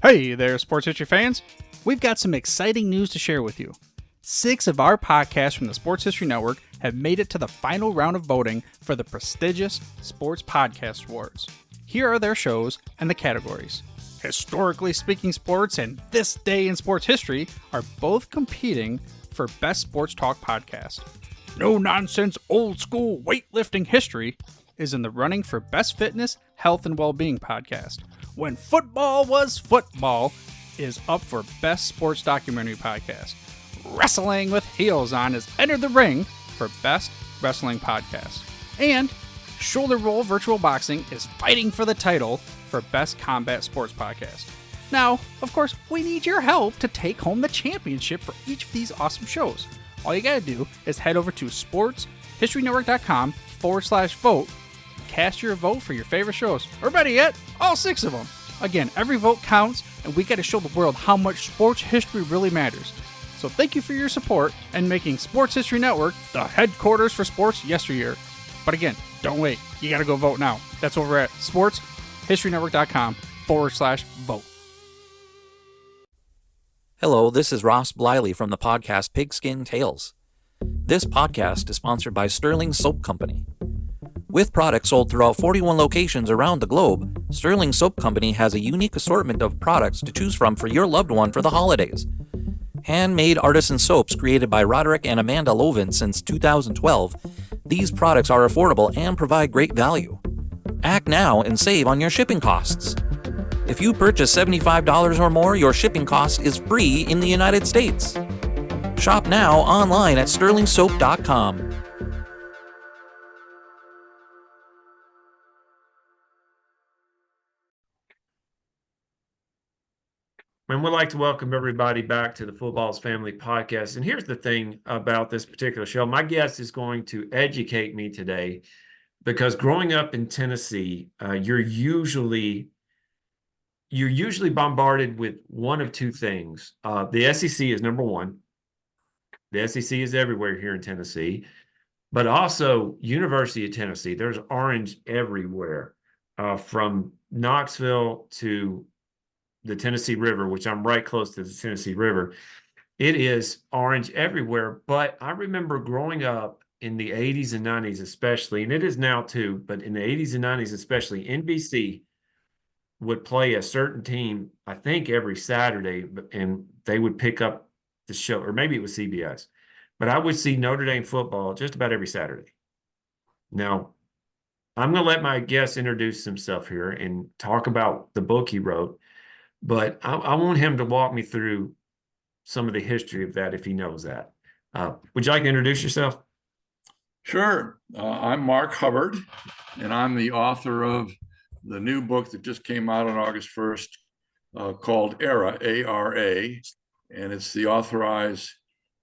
Hey there, sports history fans! We've got some exciting news to share with you. 6 of our podcasts from the Sports History Network have made it to the final round of voting for the prestigious Sports Podcast Awards. Here are their shows and the categories. Historically Speaking Sports and This Day in Sports History are both competing for Best Sports Talk Podcast. No Nonsense Old School Weightlifting History is in the running for Best Fitness, Health, and Wellbeing Podcast. When Football Was Football is up for Best Sports Documentary Podcast. Wrestling with Heels On has entered the ring for Best Wrestling Podcast. And Shoulder Roll Virtual Boxing is fighting for the title for Best Combat Sports Podcast. Now, of course, we need your help to take home the championship for each of these awesome shows. All you gotta do is head over to sportshistorynetwork.com/vote. Cast your vote for your favorite shows, or better yet, all 6 of them. Again, every vote counts, and we got to show the world how much sports history really matters. So thank you for your support and making Sports History Network the headquarters for sports yesteryear. But again, don't wait. You got to go vote now. That's over at sportshistorynetwork.com/vote. Hello, this is Ross Bliley from the podcast Pigskin Tales. This podcast is sponsored by Sterling Soap Company. With products sold throughout 41 locations around the globe, Sterling Soap Company has a unique assortment of products to choose from for your loved one for the holidays. Handmade artisan soaps created by Roderick and Amanda Lovin since 2012, these products are affordable and provide great value. Act now and save on your shipping costs. If you purchase $75 or more, your shipping cost is free in the United States. Shop now online at sterlingsoap.com. And we'd like to welcome everybody back to the Football's Family Podcast. And here's the thing about this particular show. My guest is going to educate me today because growing up in Tennessee, you're usually bombarded with one of two things. The SEC is number one. The SEC is everywhere here in Tennessee. But also University of Tennessee. There's orange everywhere, from Knoxville to the Tennessee River, which I'm right close to the Tennessee River. It is orange everywhere. But I remember growing up in the 80s and 90s especially, and it is now too, but in the 80s and 90s especially, NBC would play a certain team, I think every Saturday, and they would pick up the show, or maybe it was CBS. But I would see Notre Dame football just about every Saturday. Now, I'm going to let my guest introduce himself here and talk about the book he wrote. But I want him to walk me through some of the history of that if he knows that. Would you like to introduce yourself? Sure. I'm Mark Hubbard, and I'm the author of the new book that just came out on August 1st called Era, A-R-A, and it's the authorized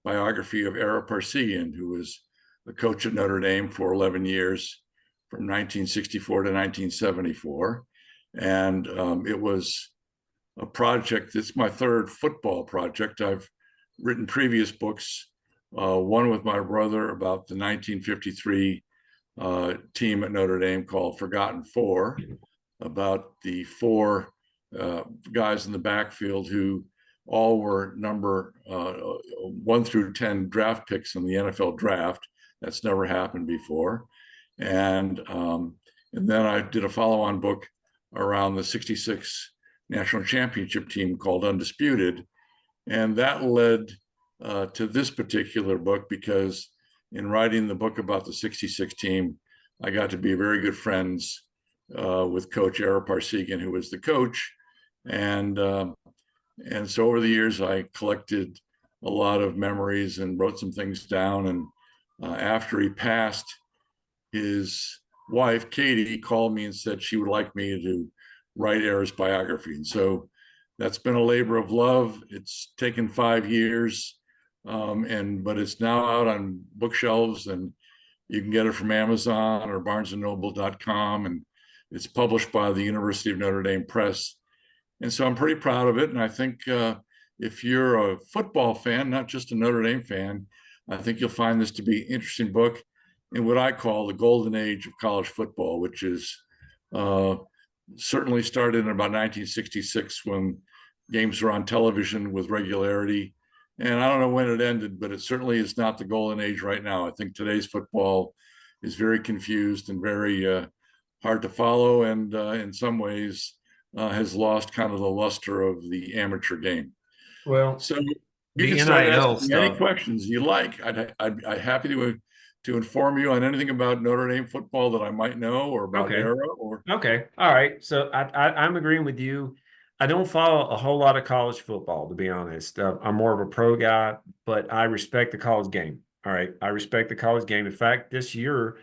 biography of Ara Parsegian, who was the coach at Notre Dame for 11 years from 1964 to 1974. And it was a project. It's my third football project. I've written previous books, one with my brother about the 1953 team at Notre Dame called Forgotten Four, about the 4 guys in the backfield who all were number 1 through 10 draft picks in the NFL draft. That's never happened before. And then I did a follow-on book around the 66 national championship team called Undisputed. And that led to this particular book because in writing the book about the 66 team, I got to be very good friends with Coach Ara Parsegian, who was the coach. And so over the years, I collected a lot of memories and wrote some things down. And after he passed, his wife, Katie, called me and said she would like me to write Ara's biography. And so that's been a labor of love. It's taken 5 years, but it's now out on bookshelves, and you can get it from Amazon or barnesandnoble.com, and it's published by the University of Notre Dame Press. And so I'm pretty proud of it. And I think if you're a football fan, not just a Notre Dame fan, I think you'll find this to be an interesting book in what I call the golden age of college football, which is certainly started in about 1966 when games are on television with regularity. And I don't know when it ended, but it certainly is not the golden age right now. I think today's football is very confused and very hard to follow, and in some ways has lost kind of the luster of the amateur game. Well, So you the can start NIL asking me any stuff. questions you like. I'd happy to inform you on anything about Notre Dame football that I might know, or about Okay. era, or Okay. All right. So I'm agreeing with you. I don't follow a whole lot of college football, to be honest. I'm more of a pro guy, but I respect the college game. All right. I respect the college game. In fact, this year,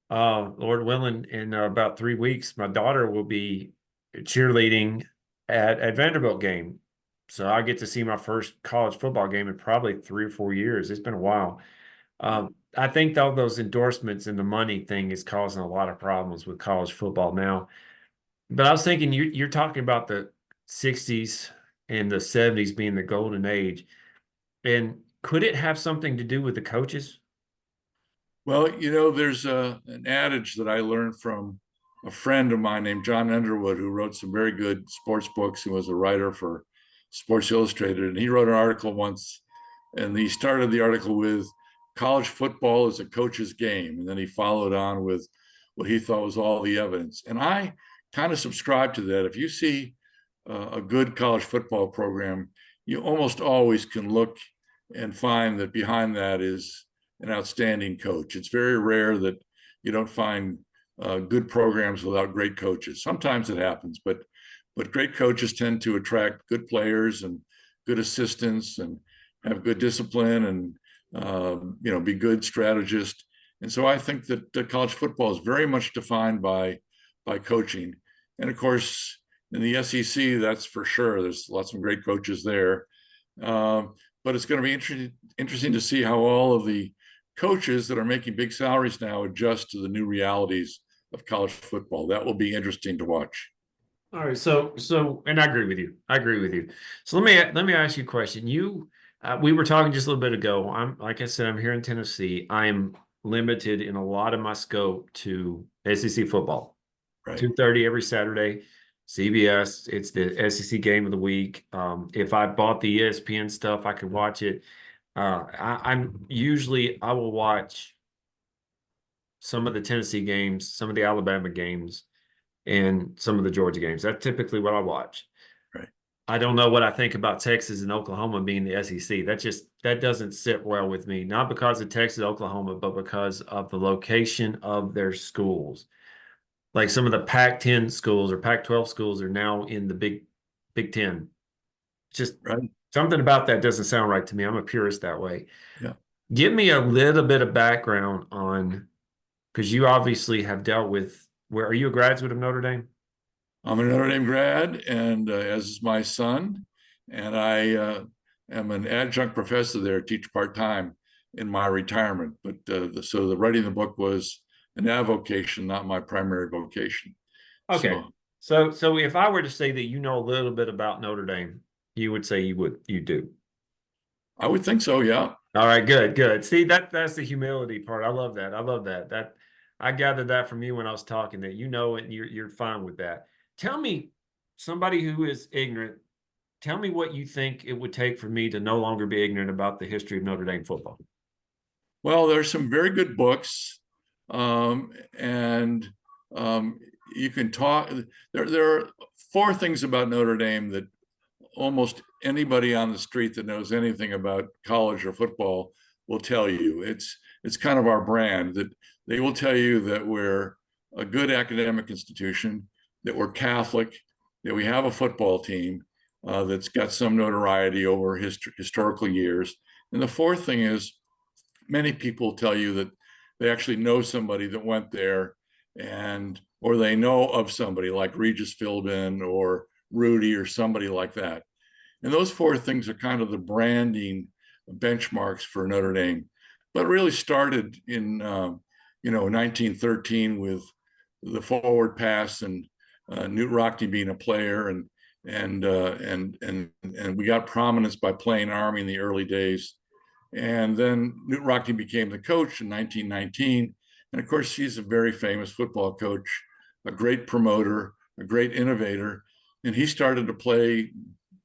Lord willing, in about 3 weeks, my daughter will be cheerleading at Vanderbilt game. So I get to see my first college football game in probably 3 or 4 years. It's been a while. I think all those endorsements and the money thing is causing a lot of problems with college football now. But I was thinking you're talking about the 60s and the 70s being the golden age. And could it have something to do with the coaches? well, there's an adage that I learned from a friend of mine named John Underwood, who wrote some very good sports books and was a writer for Sports Illustrated. And he wrote an article once, and he started the article with college football is a coach's game. And then he followed on with what he thought was all the evidence. And I kind of subscribe to that. If you see a good college football program, you almost always can look and find that behind that is an outstanding coach. It's very rare that you don't find good programs without great coaches. Sometimes it happens, but great coaches tend to attract good players and good assistants and have good discipline and be good strategists. And so I think that college football is very much defined by coaching. And of course, in the SEC, that's for sure. There's lots of great coaches there. But it's going to be interesting to see how all of the coaches that are making big salaries now adjust to the new realities of college football. That will be interesting to watch. All right, so and I agree with you. I agree with you. So let me ask you a question. We were talking just a little bit ago. Like I said, I'm here in Tennessee. I'm limited in a lot of my scope to SEC football. Right. 2:30 every Saturday, CBS. It's the SEC game of the week. If I bought the ESPN stuff, I could watch it. I will watch some of the Tennessee games, some of the Alabama games, and some of the Georgia games. That's typically what I watch. Right. I don't know what I think about Texas and Oklahoma being the SEC. That doesn't sit well with me, not because of Texas, Oklahoma, but because of the location of their schools. Like some of the Pac-10 schools or Pac-12 schools are now in the Big Ten. Just right. Something about that doesn't sound right to me. I'm a purist that way. Yeah. Give me a little bit of background on, because you obviously have dealt with, are you a graduate of Notre Dame? I'm a Notre Dame grad, and as is my son, and I am an adjunct professor there, teach part-time in my retirement. But so the writing the book was an avocation, not my primary vocation. Okay. So if I were to say that you know a little bit about Notre Dame, you would say you do. I would think so, yeah. All right, good. See, that's the humility part. I love that. That I gathered that from you when I was talking, that you know it and you're fine with that. Tell me, somebody who is ignorant, tell me what you think it would take for me to no longer be ignorant about the history of Notre Dame football. Well, there's some very good books, and you can talk. There are 4 things about Notre Dame that almost anybody on the street that knows anything about college or football will tell you. It's kind of our brand, that they will tell you that we're a good academic institution, that we're Catholic, that we have a football team that's got some notoriety over historical years. And the 4th thing is, many people tell you that they actually know somebody that went there, or they know of somebody like Regis Philbin or Rudy or somebody like that. And those 4 things are kind of the branding benchmarks for Notre Dame. But it really started in 1913 with the forward pass and Knute Rockne being a player, and we got prominence by playing Army in the early days. And then Knute Rockne became the coach in 1919. And of course, he's a very famous football coach, a great promoter, a great innovator. And he started to play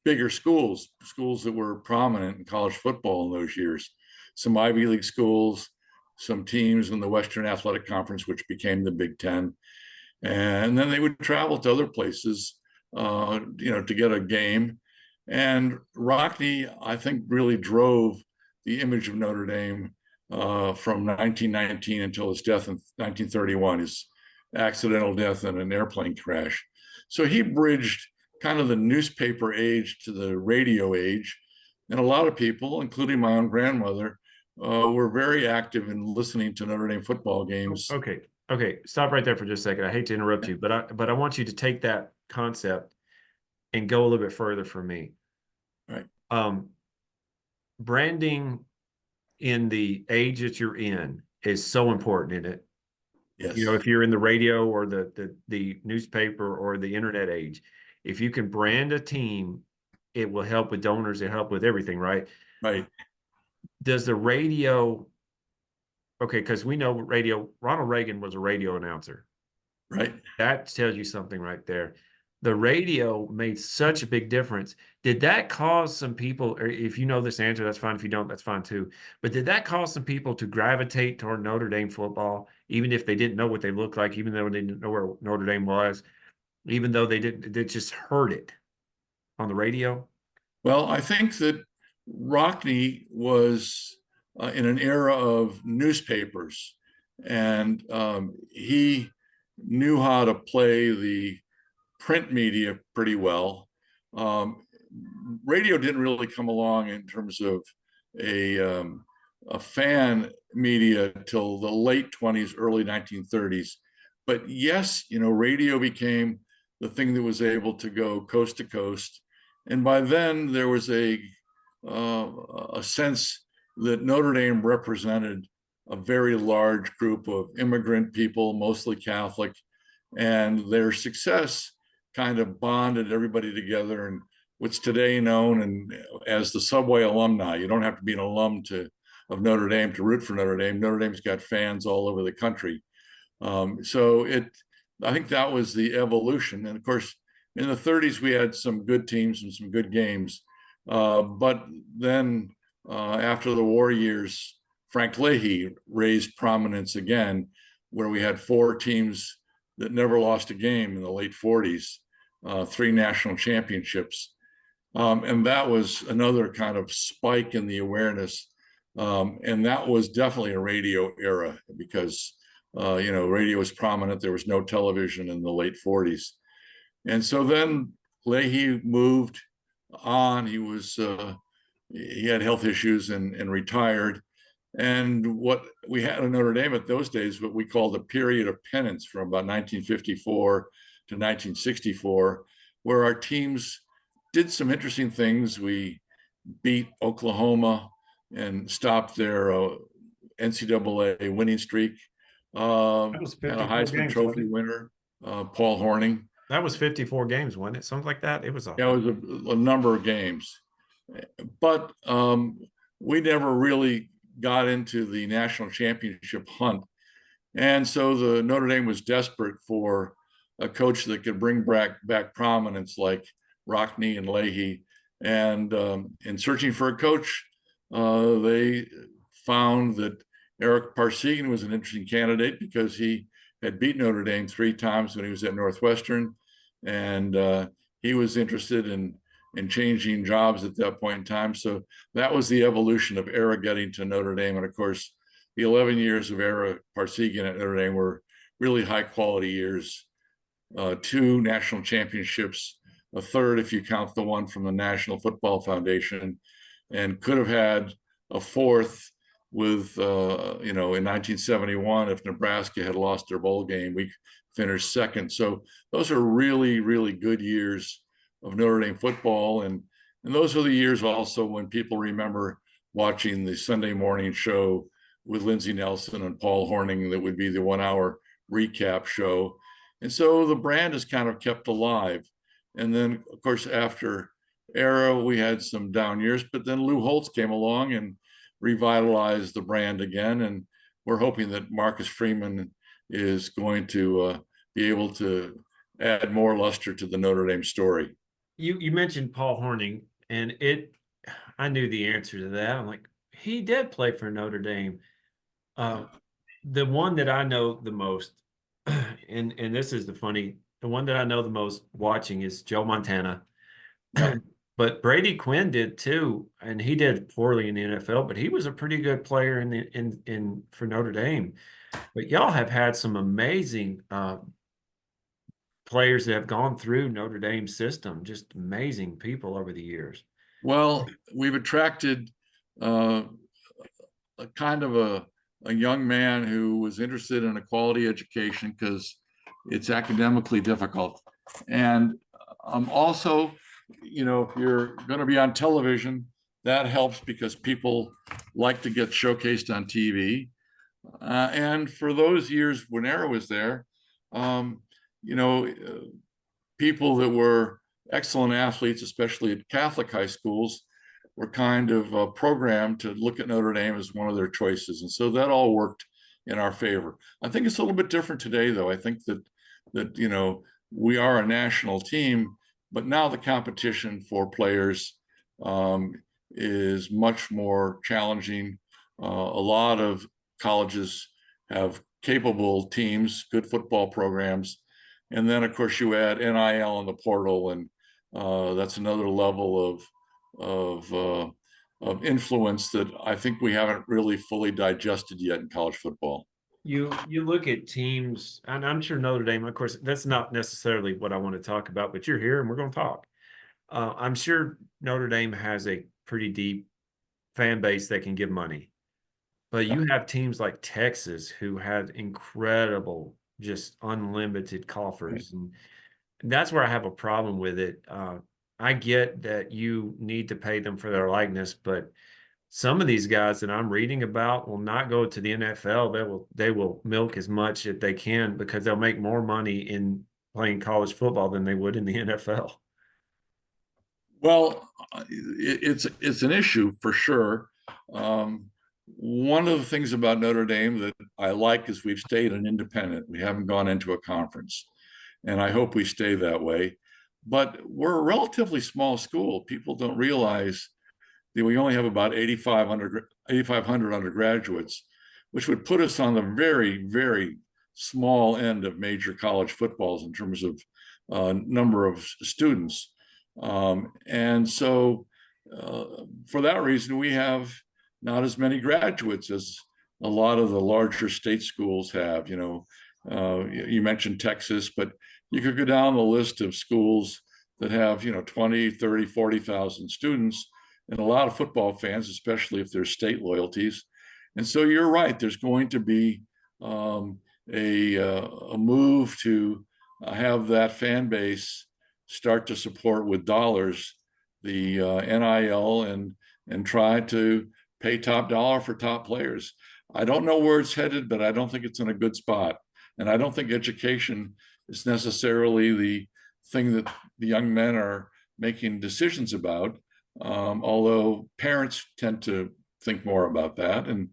bigger schools that were prominent in college football in those years. Some Ivy League schools, some teams in the Western Athletic Conference, which became the Big Ten. And then they would travel to other places, to get a game. And Rockne, I think, really drove the image of Notre Dame from 1919 until his death in 1931, his accidental death in an airplane crash. So he bridged kind of the newspaper age to the radio age. And a lot of people, including my own grandmother, were very active in listening to Notre Dame football games. Okay. Stop right there for just a second. I hate to interrupt you, but I want you to take that concept and go a little bit further for me. Right. Branding in the age that you're in is so important in it. Yes. If you're in the radio or the newspaper or the internet age, if you can brand a team, it will help with donors, it help with everything, right? Right. Does the radio, okay, because we know Ronald Reagan was a radio announcer. Right. That tells you something right there. The radio made such a big difference. Did that cause some people, or if you know this answer, that's fine. If you don't, that's fine too. But did that cause some people to gravitate toward Notre Dame football, even if they didn't know what they looked like, even though they didn't know where Notre Dame was, even though they just heard it on the radio? Well, I think that Rockne was in an era of newspapers, and he knew how to play the print media pretty well. Radio didn't really come along in terms of a fan media till the late 20s, early 1930s. But yes, radio became the thing that was able to go coast to coast. And by then there was a sense that Notre Dame represented a very large group of immigrant people, mostly Catholic, and their success kind of bonded everybody together. And what's today known as the Subway alumni. You don't have to be an alum of Notre Dame to root for Notre Dame. Notre Dame's got fans all over the country. I think that was the evolution. And of course, in the 30s, we had some good teams and some good games. But then after the war years, Frank Leahy raised prominence again, where we had 4 teams that never lost a game in the late 40s, 3 national championships. And that was another kind of spike in the awareness. And that was definitely a radio era because, radio was prominent. There was no television in the late 40s. And so then Leahy moved on. He had health issues and retired. And what we had in Notre Dame at those days, what we called the period of penance from about 1954 to 1964, where our teams did some interesting things. We beat Oklahoma and stopped their NCAA winning streak. Had a Heisman Trophy winner, Paul Hornung. That was 54 games, wasn't it? Something like that. It was a number of games, but we never really got into the national championship hunt. And so the Notre Dame was desperate for a coach that could bring back prominence like Rockne and Leahy. And in searching for a coach, they found that Eric Parsegian was an interesting candidate because he had beat Notre Dame 3 times when he was at Northwestern. And he was interested in changing jobs at that point in time. So that was the evolution of Era getting to Notre Dame. And of course, the 11 years of Era Parsegian at Notre Dame were really high quality years. 2 national championships, a third if you count the one from the National Football Foundation, and could have had a 4th with, in 1971, if Nebraska had lost their bowl game, we finished 2nd. So those are really, really good years of Notre Dame football. And those are the years also when people remember watching the Sunday morning show with Lindsey Nelson and Paul Hornung that would be the 1-hour recap show. And so the brand is kind of kept alive. And then, of course, after Era, we had some down years, but then Lou Holtz came along and revitalized the brand again. And we're hoping that Marcus Freeman is going to be able to add more luster to the Notre Dame story. You mentioned Paul Hornung, and I knew the answer to that. I'm like, he did play for Notre Dame. Uh, the one that I know the most, and this is the one that I know the most watching is Joe Montana. Yep. But Brady Quinn did too, and he did poorly in the NFL, but he was a pretty good player in for Notre Dame. But y'all have had some amazing players that have gone through Notre Dame system, just amazing people over the years. Well, we've attracted uh, a kind of a young man who was interested in a quality education because it's academically difficult. And also, if you're going to be on television, that helps because people like to get showcased on TV. And for those years when Era was there, um, you know, uh, people that were excellent athletes, especially at Catholic high schools, were kind of programmed to look at Notre Dame as one of their choices. And so that all worked in our favor. I think it's a little bit different today, though. I think that we are a national team, but now the competition for players um, is much more challenging. A lot of colleges have capable teams, good football programs, and then of course you add NIL in the portal, and that's another level of influence that I think we haven't really fully digested yet in college football. You look at teams, and I'm sure Notre Dame, of course, that's not necessarily what I want to talk about, but you're here and we're going to talk. I'm sure Notre Dame has a pretty deep fan base that can give money, but you have teams like Texas who had incredible, just unlimited coffers, and that's where I have a problem with it. I get that you need to pay them for their likeness, but some of these guys that I'm reading about will not go to the NFL. They will milk as much as they can because they'll make more money in playing college football than they would in the NFL. Well, it's an issue for sure. One of the things about Notre Dame that I like is we've stayed an independent. We haven't gone into a conference, and I hope we stay that way. But we're a relatively small school. People don't realize that we only have about 8,500 undergraduates, which would put us on the very, very small end of major college footballs in terms of number of students. And so, for that reason, we have not as many graduates as a lot of the larger state schools have. You mentioned Texas, but you could go down the list of schools that have 20, 30, 40,000 students, and a lot of football fans, especially if there's state loyalties. And so you're right, there's going to be a move to have that fan base start to support with dollars the NIL and try to pay top dollar for top players. I don't know where it's headed, but I don't think it's in a good spot. And I don't think education is necessarily the thing that the young men are making decisions about, although parents tend to think more about that. And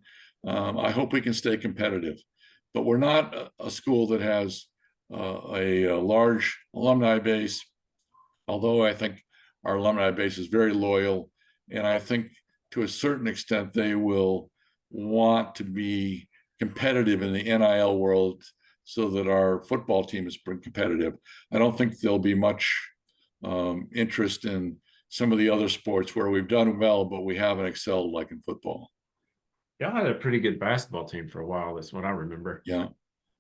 I hope we can stay competitive. But we're not a school that has a large alumni base, although I think our alumni base is very loyal. And I think to a certain extent, they will want to be competitive in the NIL world so that our football team is competitive. I don't think there'll be much interest in some of the other sports where we've done well, but we haven't excelled like in football. Y'all had a pretty good basketball team for a while. That's what I remember. Yeah.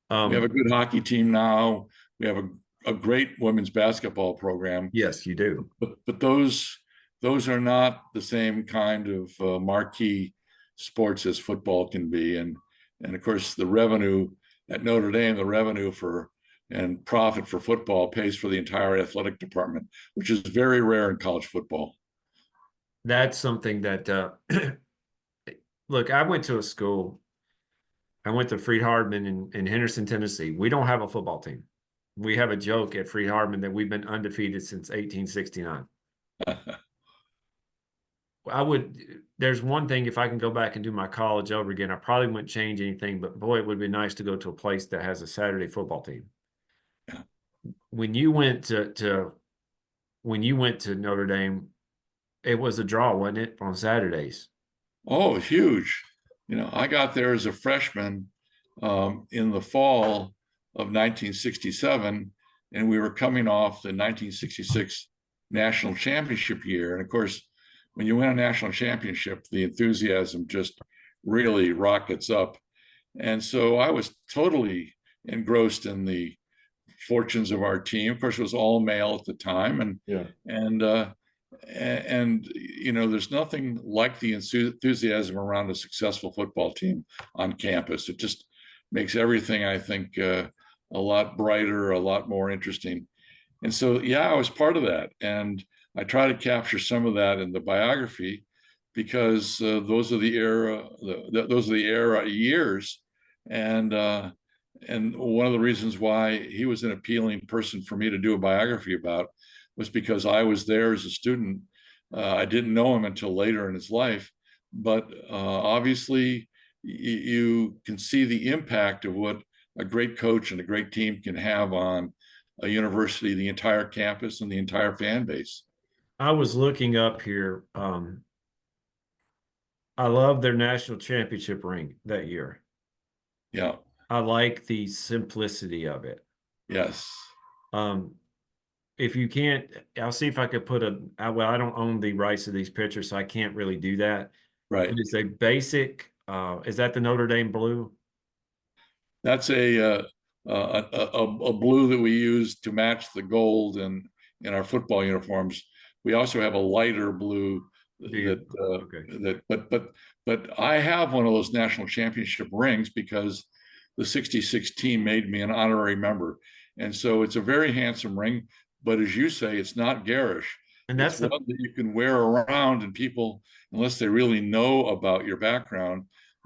We have a good hockey team now. We have a great women's basketball program. Yes, you do. But those are not the same kind of marquee sports as football can be. And of course, the revenue at Notre Dame, the revenue for and profit for football pays for the entire athletic department, which is very rare in college football. That's something that look, I went to a school. I went to Freed-Hardeman in Henderson, Tennessee. We don't have a football team. We have a joke at Freed-Hardeman that we've been undefeated since 1869. There's one thing, if I can go back and do my college over again, I probably wouldn't change anything, but boy, it would be nice to go to a place that has a Saturday football team. Yeah. When you went to when you went to Notre Dame, it was a draw, wasn't it, on Saturdays? Oh, huge. I got there as a freshman in the fall of 1967, and we were coming off the 1966 national championship year. And of course, when you win a national championship, the enthusiasm just really rockets up. And so I was totally engrossed in the fortunes of our team. Of course, it was all male at the time, and Yeah. and there's nothing like the enthusiasm around a successful football team on campus. It just makes everything, I think, a lot brighter, a lot more interesting. And so, yeah, I was part of that, and I try to capture some of that in the biography because those are the era years, and one of the reasons why he was an appealing person for me to do a biography about was because I was there as a student. I didn't know him until later in his life, but obviously you can see the impact of what a great coach and a great team can have on a university, the entire campus, and the entire fan base. I was looking up here. I love their national championship ring that year. Yeah. I like the simplicity of it. Yes. If you can't, I'll see if I could put well, I don't own the rights to these pictures, so I can't really do that. Right. But it's a basic, is that the Notre Dame blue? That's a blue that we use to match the gold in our football uniforms. We also have a lighter blue but I have one of those national championship rings because the 66 team made me an honorary member. And so it's a very handsome ring, but as you say, it's not garish. And that's one that you can wear around, and people, unless they really know about your background,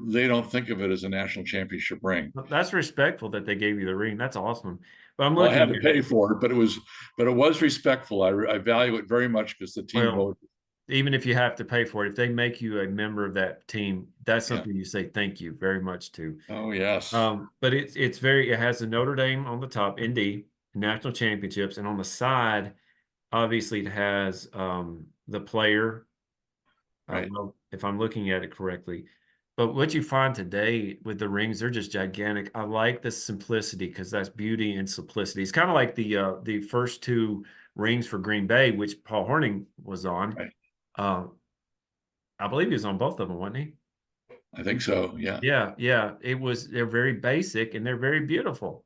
they don't think of it as a national championship ring. That's respectful that they gave you the ring. That's awesome. But I'm looking. I had to pay for it, but it was respectful. I value it very much because the team voted. Even if you have to pay for it, if they make you a member of that team, that's something you say thank you very much to. Oh yes. But it has the Notre Dame on the top, ND, national championships, and on the side, obviously it has the player. Right. If I'm looking at it correctly. But what you find today with the rings, they're just gigantic. I like the simplicity because that's beauty and simplicity. It's kind of like the first two rings for Green Bay, which Paul Hornung was on. Right. I believe he was on both of them, wasn't he? I think so. Yeah. Yeah. They're very basic and they're very beautiful.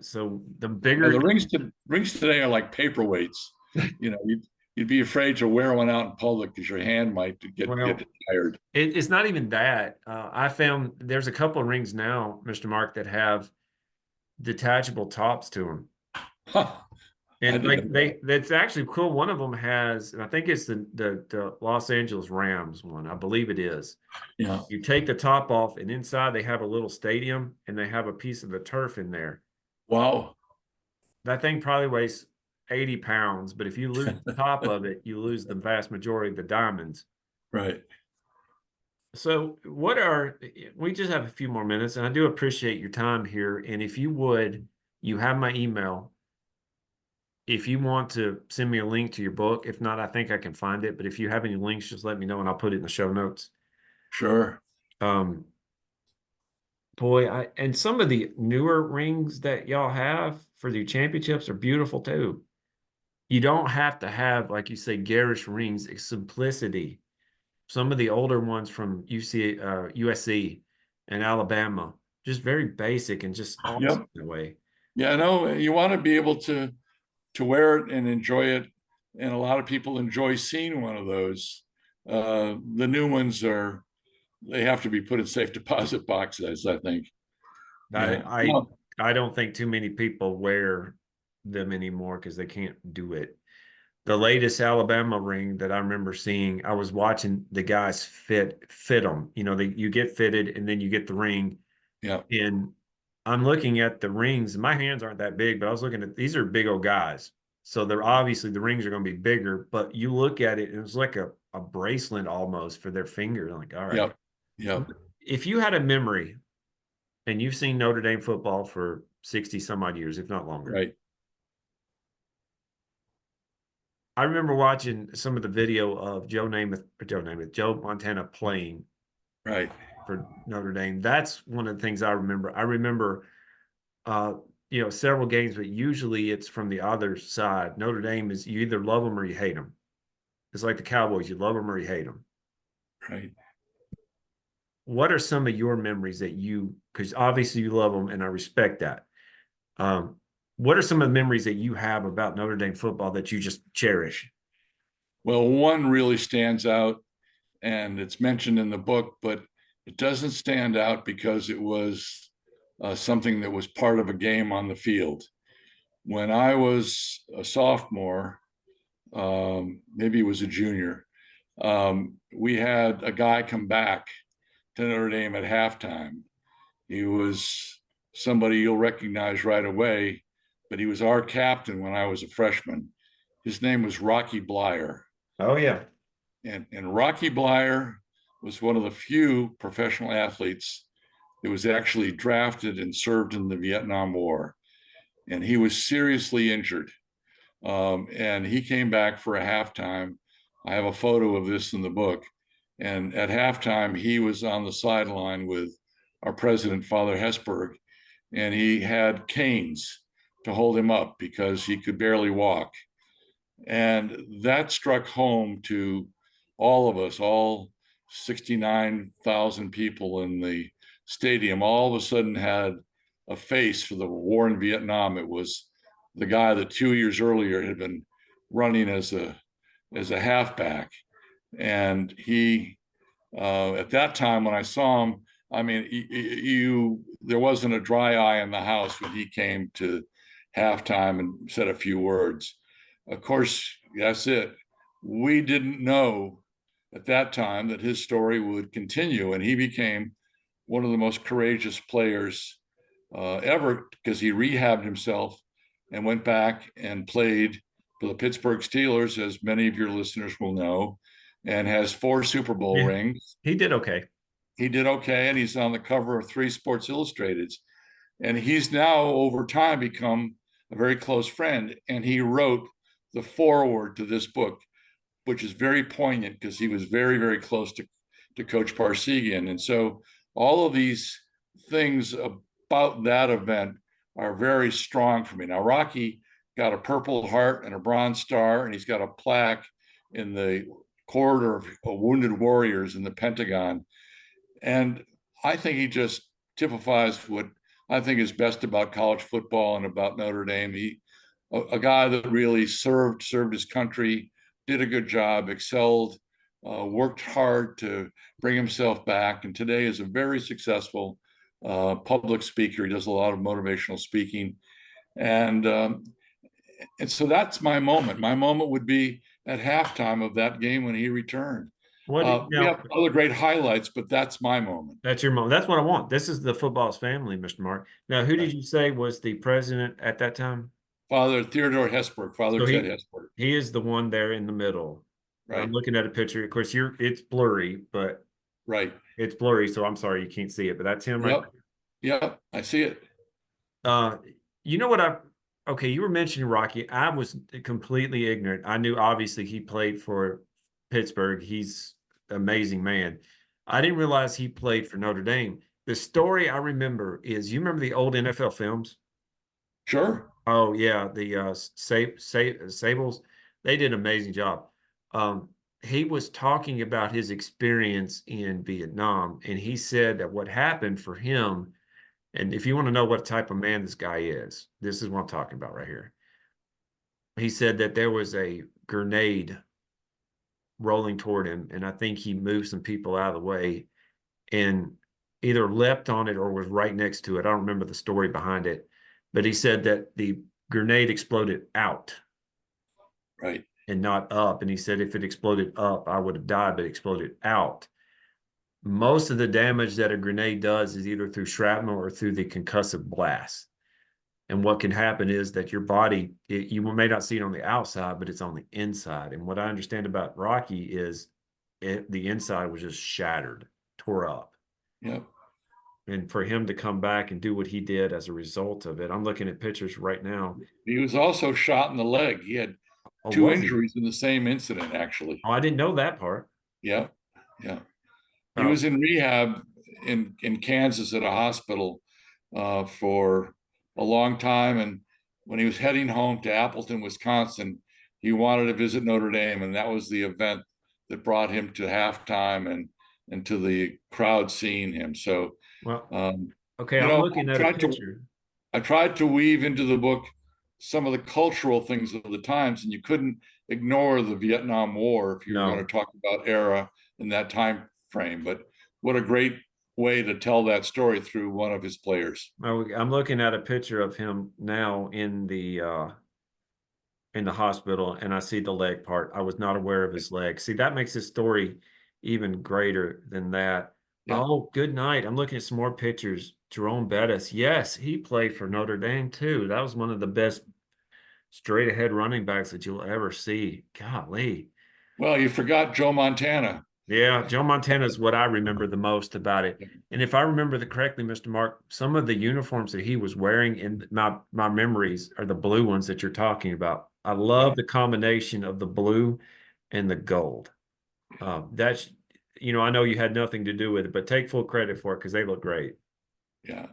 So the bigger the rings today are like paperweights. You'd be afraid to wear one out in public because your hand might get tired. It's not even that. I found there's a couple of rings now, Mr. Mark, that have detachable tops to them. Huh. And that's actually cool. One of them has, and I think it's the Los Angeles Rams one. I believe it is. Yeah. You take the top off, and inside they have a little stadium, and they have a piece of the turf in there. Wow. That thing probably weighs 80 pounds, but if you lose the top of it, you lose the vast majority of the diamonds. Right. So we just have a few more minutes, and I do appreciate your time here. And if you would, you have my email. If you want to send me a link to your book, if not, I think I can find it. But if you have any links, just let me know and I'll put it in the show notes. Sure. And some of the newer rings that y'all have for the championships are beautiful too. You don't have to have, like you say, garish rings. It's simplicity. Some of the older ones from USC and Alabama, just very basic and just awesome in a way. Yeah, no, you want to be able to wear it and enjoy it. And a lot of people enjoy seeing one of those. The new ones they have to be put in safe deposit boxes, I think. I don't think too many people wear them anymore because they can't do it. The latest Alabama ring that I remember seeing, I was watching the guys fit them. You get fitted and then you get the ring. Yeah. And I'm looking at the rings. My hands aren't that big, but I was looking at these are big old guys. So they're obviously the rings are going to be bigger, but you look at it, and it's like a bracelet almost for their finger. I'm like, all right. Yeah. If you had a memory, and you've seen Notre Dame football for 60 some odd years, if not longer. Right. I remember watching some of the video of Joe Montana playing Right. for Notre Dame. That's one of the things I remember. I remember, several games, but usually it's from the other side. Notre Dame is, you either love them or you hate them. It's like the Cowboys, you love them or you hate them. Right. What are some of your memories because obviously you love them and I respect that. What are some of the memories that you have about Notre Dame football that you just cherish? Well, one really stands out, and it's mentioned in the book, but it doesn't stand out because it was something that was part of a game on the field. When I was a sophomore, maybe it was a junior, we had a guy come back to Notre Dame at halftime. He was somebody you'll recognize right away, but he was our captain when I was a freshman. His name was Rocky Blyer. Oh, yeah. And Rocky Blyer was one of the few professional athletes that was actually drafted and served in the Vietnam War. And he was seriously injured. And he came back for a halftime. I have a photo of this in the book. And at halftime, he was on the sideline with our president, Father Hesburgh, and he had canes to hold him up because he could barely walk. And that struck home to all of us, all 69,000 people in the stadium, all of a sudden had a face for the war in Vietnam. It was the guy that 2 years earlier had been running as a halfback. And he, at that time when I saw him, I mean, there wasn't a dry eye in the house when he came to halftime and said a few words. Of course, that's it. We didn't know at that time that his story would continue, and he became one of the most courageous players ever, because he rehabbed himself and went back and played for the Pittsburgh Steelers, as many of your listeners will know, and has 4 Super Bowl rings. He did okay. He did okay, and he's on the cover of 3 Sports Illustrated. And he's now, over time, become a very close friend. And he wrote the foreword to this book, which is very poignant because he was very, very close to Coach Parsegian. And so all of these things about that event are very strong for me. Now, Rocky got a Purple Heart and a Bronze Star, and he's got a plaque in the corridor of wounded warriors in the Pentagon. And I think he just typifies what I think is best about college football and about Notre Dame. A guy that really served his country, did a good job, excelled, worked hard to bring himself back, and today is a very successful public speaker. He does a lot of motivational speaking, and so that's my moment. My moment would be at halftime of that game when he returned. We have other great highlights, but that's my moment. That's your moment. That's what I want. This is the football's family, Mr. Mark. Now, who did you say was the president at that time? Father Theodore Hesburgh, Ted Hesburgh. He is the one there in the middle. Right. I'm looking at a picture. Of course, it's blurry, but it's blurry, so I'm sorry you can't see it, but that's him right there. Yep, I see it. You know what okay, you were mentioning Rocky. I was completely ignorant. I knew obviously he played for Pittsburgh. He's an amazing man. I didn't realize he played for Notre Dame. The story I remember is, you remember the old NFL films? Sure. Oh, yeah. The Sables, they did an amazing job. He was talking about his experience in Vietnam, and he said that what happened for him, and if you want to know what type of man this guy is, this is what I'm talking about right here. He said that there was a grenade rolling toward him, and I think he moved some people out of the way and either leapt on it or was right next to it. I don't remember the story behind it, but he said that the grenade exploded out. Right. And not up. And he said if it exploded up, I would have died, but it exploded out. Most of the damage that a grenade does is either through shrapnel or through the concussive blast. And what can happen is that your body, you may not see it on the outside, but it's on the inside. And what I understand about Rocky is the inside was just shattered, tore up. Yep. And for him to come back and do what he did as a result of it, I'm looking at pictures right now. He was also shot in the leg. He had Oh, Two was he? injuries in the same incident, actually. Oh, I didn't know that part. Yeah, yeah. He Oh, was in rehab in Kansas at a hospital for a long time, and when he was heading home to Appleton, Wisconsin, he wanted to visit Notre Dame, and that was the event that brought him to halftime and to the crowd seeing him. So, well, um, okay. you I'm know, looking at a picture. I tried to weave into the book some of the cultural things of the times, and you couldn't ignore the Vietnam War if you were going No, to talk about era in that time frame. But what a great way to tell that story through one of his players. I'm looking at a picture of him now in the hospital, and I see the leg part. I was not aware of his leg. See, that makes his story even greater than that. Yeah. Oh, good night. I'm looking at some more pictures. Jerome Bettis. Yes, he played for Notre Dame too. That was one of the best straight ahead running backs that you'll ever see. Golly. Well, you forgot Joe Montana. Yeah, Joe Montana is what I remember the most about it. And if I remember correctly, Mr. Mark, some of the uniforms that he was wearing in my memories are the blue ones that you're talking about. I love the combination of the blue and the gold. That's, I know you had nothing to do with it, but take full credit for it because they look great. Yeah.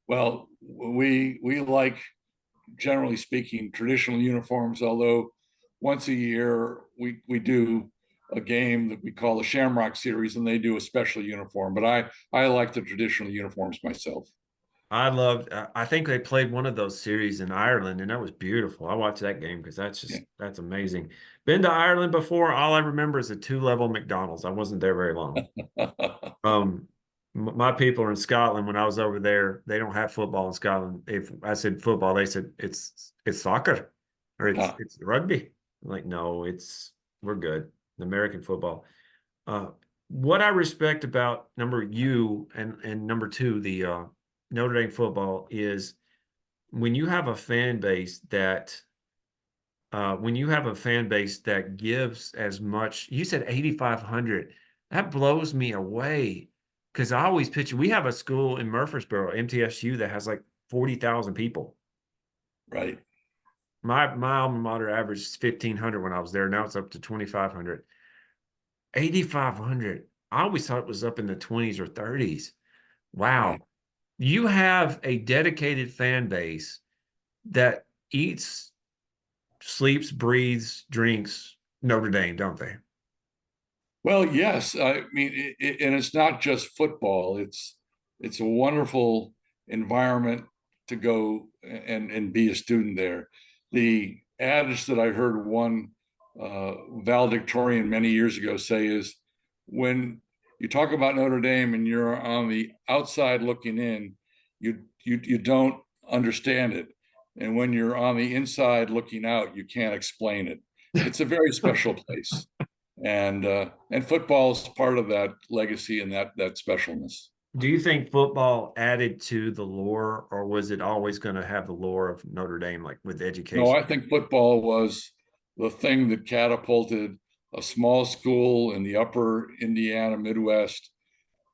Well, we like, generally speaking, traditional uniforms, although once a year we do a game that we call the Shamrock Series, and they do a special uniform. But I like the traditional uniforms myself. I think they played one of those series in Ireland, and that was beautiful. I watched that game because that's amazing. Been to Ireland before. All I remember is a two-level McDonald's. I wasn't there very long. My people are in Scotland. When I was over there, they don't have football in Scotland. If I said football, they said it's soccer or it's rugby. I'm like, no, we're good. American football. Uh, what I respect about number you and number two, the Notre Dame football is when you have a fan base that gives as much. You said 8,500. That blows me away because I always picture we have a school in Murfreesboro, MTSU, that has like 40,000 people. Right. My alma mater averaged 1,500 when I was there. Now it's up to 2,500. 8,500. I always thought it was up in the 20s or 30s. Wow. Right. You have a dedicated fan base that eats, sleeps, breathes, drinks Notre Dame, don't they? Well, yes. I mean, and it's not just football. It's a wonderful environment to go and be a student there. The adage that I heard one valedictorian many years ago say is, when you talk about Notre Dame and you're on the outside looking in, you don't understand it, and when you're on the inside looking out, you can't explain it. It's a very special place, and football is part of that legacy and that specialness. Do you think football added to the lore, or was it always going to have the lore of Notre Dame, like with No, education? I think football was the thing that catapulted a small school in the upper Indiana Midwest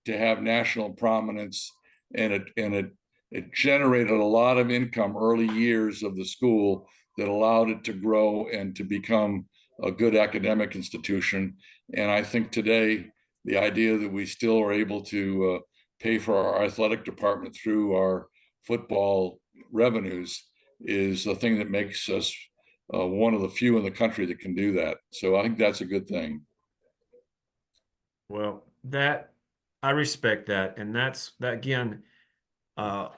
to have national prominence, and it generated a lot of income early years of the school that allowed it to grow and to become a good academic institution. And I think today the idea that we still are able to pay for our athletic department through our football revenues is the thing that makes us one of the few in the country that can do that. So I think that's a good thing. Well, that I respect that, and that's that again. Uh,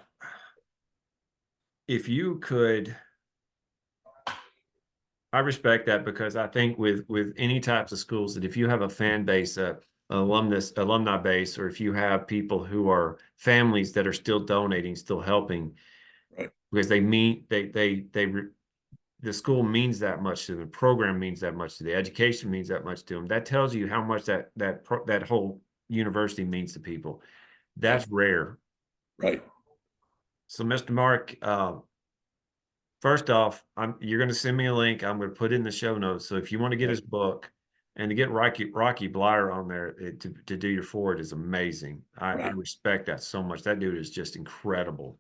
if you could, I respect that because I think with any types of schools that if you have a fan base, alumni base, or if you have people who are families that are still donating, still helping, Right. because the school means that much to them, the program means that much to the education means that much to them. That tells you how much that whole university means to people. That's rare. Right. So, Mr. Mark, first off, you're going to send me a link. I'm going to put it in the show notes. So if you want to get his book and to get Rocky Blyer on there to do your forward is amazing. I respect that so much. That dude is just incredible.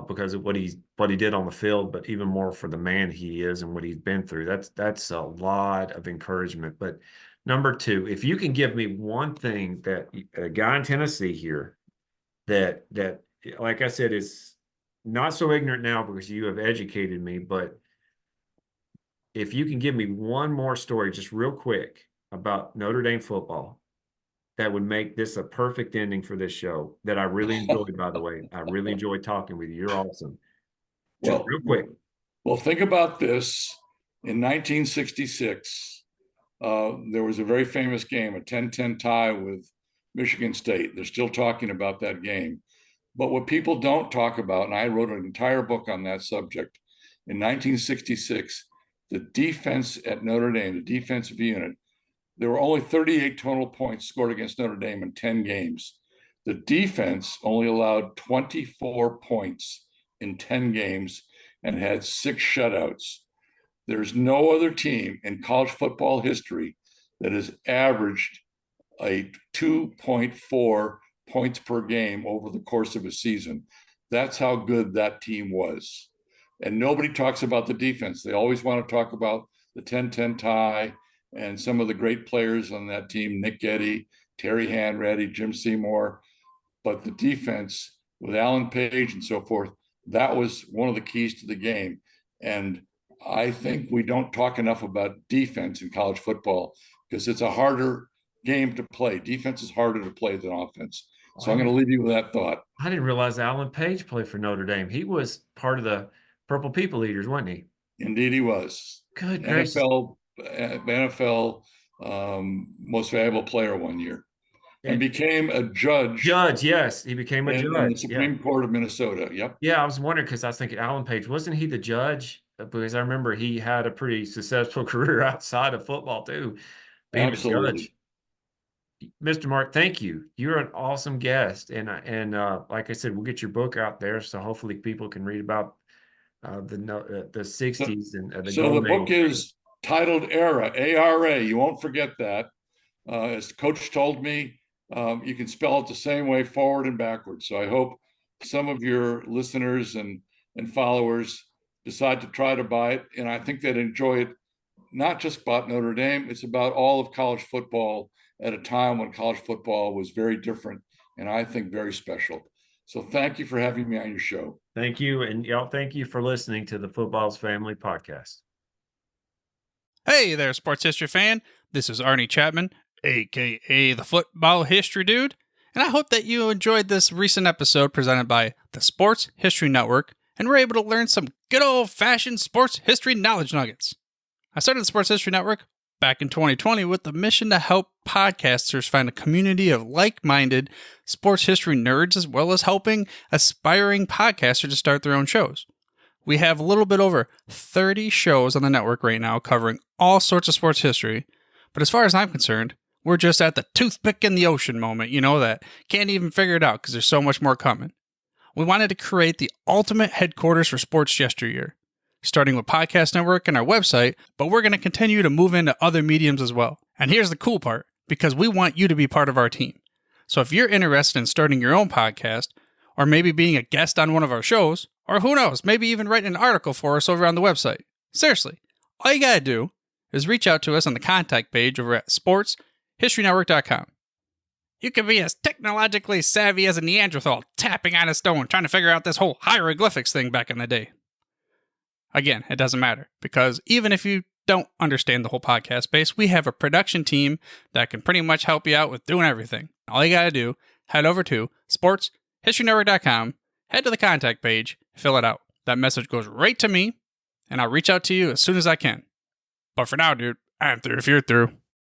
because of what he did on the field, but even more for the man he is and what he's been through. That's a lot of encouragement. But number two, if you can give me one thing that a guy in Tennessee here that like I said is not so ignorant now because you have educated me, but if you can give me one more story, just real quick, about Notre Dame football, that would make this a perfect ending for this show that I really enjoyed, by the way. I really enjoyed talking with you. You're awesome. Just Well, real quick. Well, think about this. In 1966, there was a very famous game, a 10-10 tie with Michigan State. They're still talking about that game. But what people don't talk about, and I wrote an entire book on that subject, in 1966, the defense at Notre Dame, the defensive unit, there were only 38 total points scored against Notre Dame in 10 games. The defense only allowed 24 points in 10 games and had 6 shutouts. There's no other team in college football history that has averaged a 2.4 points per game over the course of a season. That's how good that team was. And nobody talks about the defense. They always want to talk about the 10-10 tie and some of the great players on that team, Nick Getty, Terry Hanratty, Jim Seymour. But the defense with Alan Page and so forth, that was one of the keys to the game. And I think we don't talk enough about defense in college football because it's a harder game to play. Defense is harder to play than offense. So I'm going to leave you with that thought. I didn't realize Alan Page played for Notre Dame. He was part of the Purple People Eaters, wasn't he? Indeed, he was. Good gracious. NFL most valuable player one year. And became a judge. Yes. He became a judge. In the Supreme Court of Minnesota. Yep. Yeah, I was wondering because I was thinking Alan Page, wasn't he the judge? Because I remember he had a pretty successful career outside of football too, being Absolutely. a judge. Mr. Mark, thank you. You're an awesome guest. And like I said, we'll get your book out there. So hopefully people can read about the 60s. So the book is titled Era, A-R-A. You won't forget that. As the coach told me, you can spell it the same way forward and backwards. So I hope some of your listeners and followers decide to try to buy it. And I think they'd enjoy it, not just about Notre Dame, it's about all of college football at a time when college football was very different and I think very special. So thank you for having me on your show. Thank you. And y'all, thank you for listening to the Football's Family Podcast. Hey there, sports history fan. This is Arnie Chapman, a.k.a. the Football History Dude, and I hope that you enjoyed this recent episode presented by the Sports History Network and were able to learn some good old-fashioned sports history knowledge nuggets. I started the Sports History Network back in 2020 with the mission to help podcasters find a community of like-minded sports history nerds as well as helping aspiring podcasters to start their own shows. We have a little bit over 30 shows on the network right now covering all sorts of sports history, but as far as I'm concerned, we're just at the toothpick in the ocean moment, that can't even figure it out because there's so much more coming. We wanted to create the ultimate headquarters for sports yesteryear, starting with Podcast Network and our website, but we're going to continue to move into other mediums as well. And here's the cool part, because we want you to be part of our team. So if you're interested in starting your own podcast, or maybe being a guest on one of our shows, or who knows, maybe even writing an article for us over on the website. Seriously, all you gotta do is reach out to us on the contact page over at sportshistorynetwork.com. You can be as technologically savvy as a Neanderthal tapping on a stone trying to figure out this whole hieroglyphics thing back in the day. Again, it doesn't matter, because even if you don't understand the whole podcast space, we have a production team that can pretty much help you out with doing everything. All you gotta do, head over to sportshistorynetwork.com, head to the contact page, fill it out. That message goes right to me, and I'll reach out to you as soon as I can. But for now, dude, I'm through if you're through.